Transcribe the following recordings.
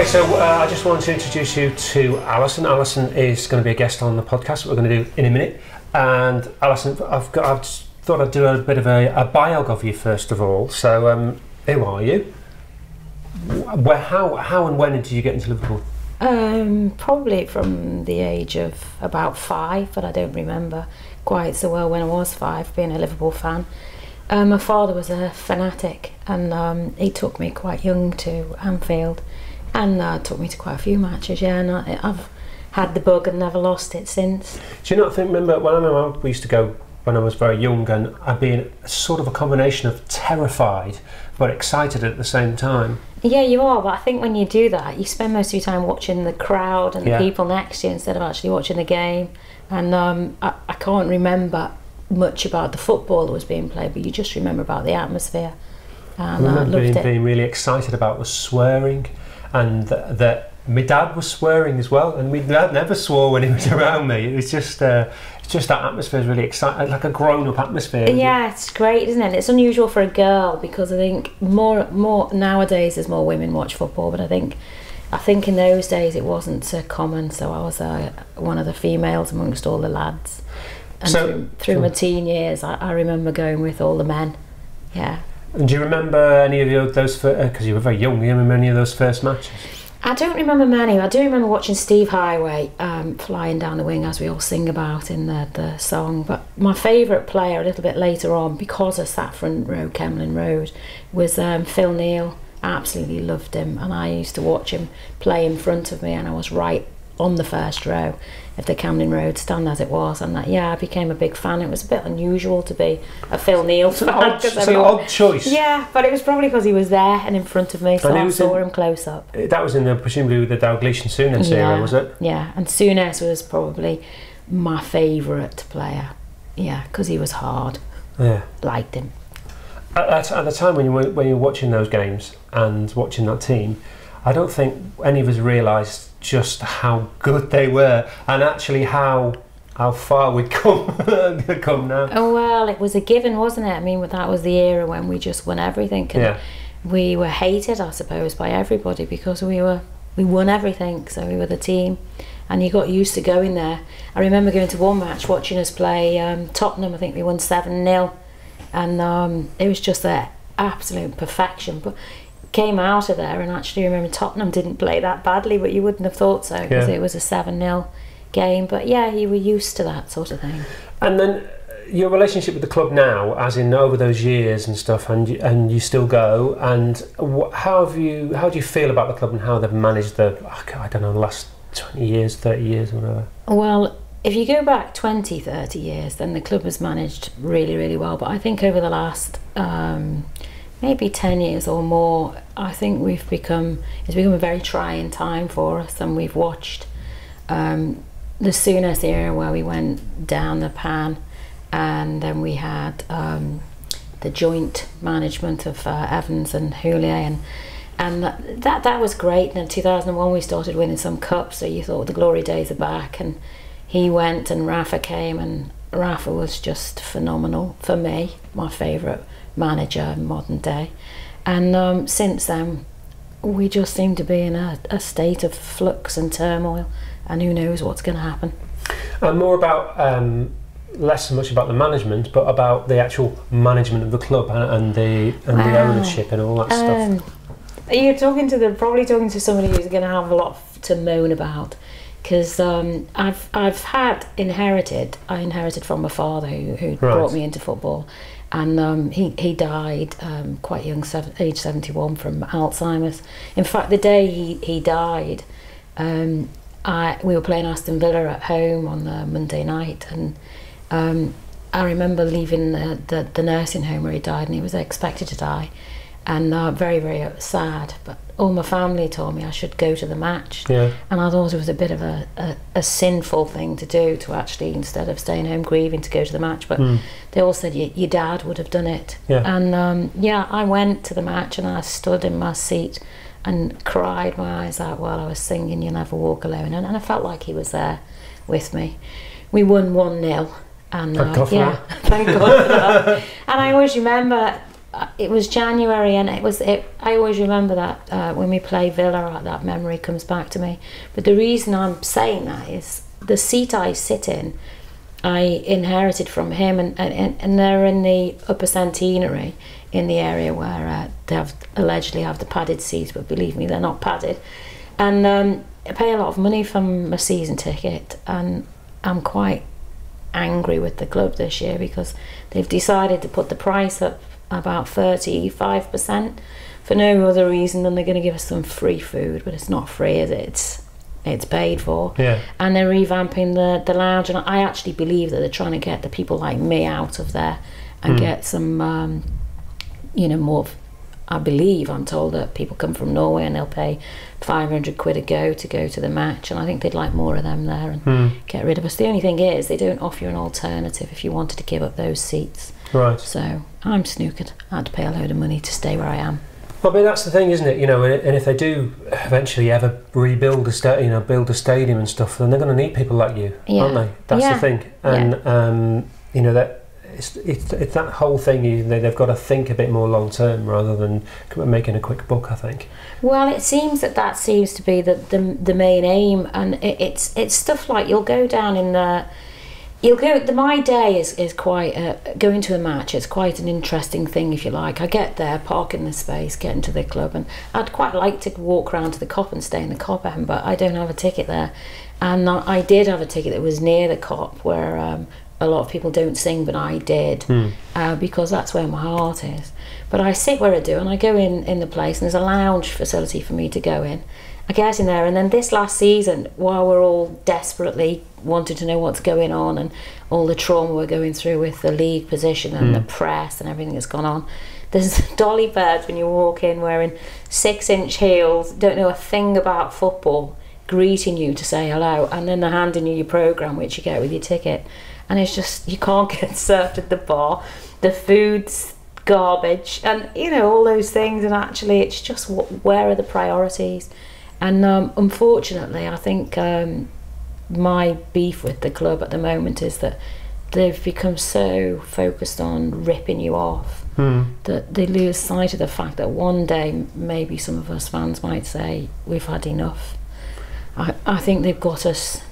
so I just want to introduce you to Alison. Alison is going to be a guest on the podcast that we're going to do in a minute. And Alison, I've thought I'd do a bit of a biog of you first of all. So who are you? How and when did you get into Liverpool? Probably from the age of about 5, but I don't remember quite so well when I was 5, being a Liverpool fan. My father was a fanatic, and he took me quite young to Anfield, and took me to quite a few matches, yeah, and I've had the bug and never lost it since. Do you not remember when we used to go when I was very young, and I'd been sort of a combination of terrified but excited at the same time? Yeah, you are, but I think when you do that, you spend most of your time watching the crowd and the people next to you instead of actually watching the game. And I can't remember much about the football that was being played, but you just remember about the atmosphere. And I remember being really excited about was swearing, and that my dad was swearing as well, and my dad never swore when he was around me. It was just that atmosphere is really exciting, like a grown-up atmosphere. Yeah, it's great, isn't it? It's unusual for a girl, because I think more nowadays there's more women watch football, but I think in those days it wasn't so common, so I was one of the females amongst all the lads. And so, through my teen years, I remember going with all the men. Yeah. And do you remember any of those, because you were very young, do you remember any of those first matches? I don't remember many. I do remember watching Steve Highway flying down the wing, as we all sing about in the song. But my favourite player a little bit later on, because of Saffron Road, Kemlyn Road, was Phil Neal. I absolutely loved him, and I used to watch him play in front of me, and I was right on the first row of the Kemlyn Road stand as it was, and I became a big fan. It was a bit unusual to be a Phil Neal fan. It's an odd choice. Yeah, but it was probably because he was there and in front of me, so I saw him close up. That was presumably the Dalglish and Souness era, was it? Yeah, and Souness was probably my favourite player. Yeah, because he was hard. Yeah, liked him. At the time when you were watching those games and watching that team, I don't think any of us realised just how good they were, and actually how far we'd come now. Oh well, it was a given, wasn't it? I mean, that was the era when we just won everything, and we were hated, I suppose, by everybody, because we won everything, so we were the team, and you got used to going there. I remember going to one match, watching us play Tottenham. I think we won 7-0, and it was just an absolute perfection. But came out of there and actually remember Tottenham didn't play that badly, but you wouldn't have thought so, because it was a 7-0 game. But yeah, you were used to that sort of thing. And then your relationship with the club now, as in over those years and stuff, and you still go, and how do you feel about the club and how they've managed the last 20 years, 30 years, whatever? Well, if you go back 20, 30 years, then the club has managed really, really well. But I think over the last maybe 10 years or more, I think it's become a very trying time for us, and we've watched the Souness era where we went down the pan, and then we had the joint management of Evans and Houllier, and that was great. And in 2001 we started winning some cups, so you thought the glory days are back, and he went and Rafa came, and Rafa was just phenomenal for me, my favourite manager in modern day. And since then we just seem to be in a state of flux and turmoil, and who knows what's going to happen. And more about less so much about the management, but about the actual management of the club and the ownership and all that stuff. You're probably talking to somebody who's going to have a lot to moan about, because I inherited from my father who brought me into football, and he died quite young, age 71, from Alzheimer's. In fact, the day he died, we were playing Aston Villa at home on the Monday night, and I remember leaving the nursing home where he died, and he was expected to die, and very, very sad. But all my family told me I should go to the match, and I thought it was a bit of a sinful thing to do, to actually, instead of staying home grieving, to go to the match. But they all said your dad would have done it, and I went to the match, and I stood in my seat and cried my eyes out while I was singing "You'll Never Walk Alone," and I felt like he was there with me. We won 1-0, and thank God for that. Thank God for that. And I always remember it was January, and I always remember that when we play Villa, that memory comes back to me. But the reason I'm saying that is the seat I sit in, I inherited from him, and they're in the upper centenary in the area where they allegedly have the padded seats, but believe me, they're not padded. And I pay a lot of money for my season ticket, and I'm quite angry with the club this year because they've decided to put the price up about 35% for no other reason than they're going to give us some free food, but it's not free, is it? It's paid for. Yeah. And they're revamping the lounge, and I actually believe that they're trying to get the people like me out of there and get some more. I believe, I'm told that people come from Norway and they'll pay 500 quid a go to the match, and I think they'd like more of them there and get rid of us. The only thing is they don't offer you an alternative if you wanted to give up those seats. Right. So I'm snookered. I had to pay a load of money to stay where I am. Well, but that's the thing, isn't it? And if they do eventually ever rebuild build a stadium and stuff, then they're going to need people like you, aren't they? That's the thing. And that it's that whole thing. They've got to think a bit more long term rather than making a quick buck, I think. Well, it seems that seems to be the main aim, and it's stuff like you'll go down in the. My day is quite going to a match. It's quite an interesting thing, if you like. I get there, park in the space, get into the club, and I'd quite like to walk around to the Cop and stay in the Cop, but I don't have a ticket there. And I did have a ticket that was near the Cop, where a lot of people don't sing, but I did, because that's where my heart is. But I sit where I do, and I go in the place, and there's a lounge facility for me to go in. I get in there, and then this last season, while we're all desperately wanting to know what's going on and all the trauma we're going through with the league position and the press and everything that's gone on, there's dolly birds when you walk in wearing 6-inch heels, don't know a thing about football, greeting you to say hello, and then they're handing you your programme, which you get with your ticket, and it's just, you can't get served at the bar, the food's garbage, and all those things, and actually it's just where are the priorities? And unfortunately, I think my beef with the club at the moment is that they've become so focused on ripping you off that they lose sight of the fact that one day maybe some of us fans might say, we've had enough. I think they've got us,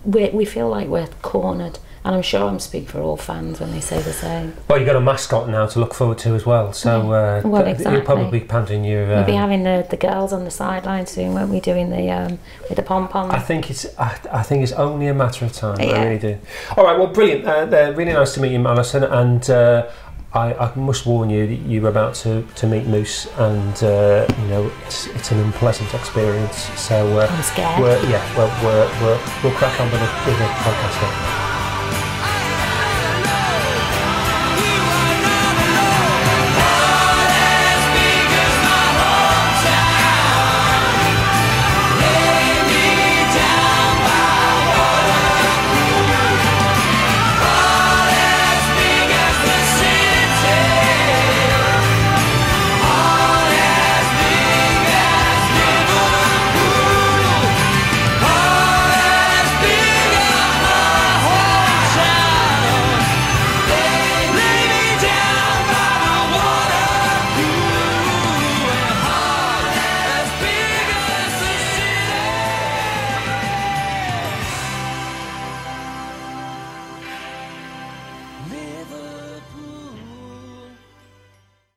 we feel like we're cornered. And I'm sure I'm speaking for all fans when they say the same. Well, you've got a mascot now to look forward to as well, so exactly. You'll probably be panting your... We'll be having the girls on the sidelines soon, won't we, doing the with the pom-poms? I think it's only a matter of time, I really do. All right, well, brilliant. Really nice to meet you, Alison, and I must warn you that you're about to meet Moose, and it's an unpleasant experience. So I'm scared. We'll crack on with the podcast then.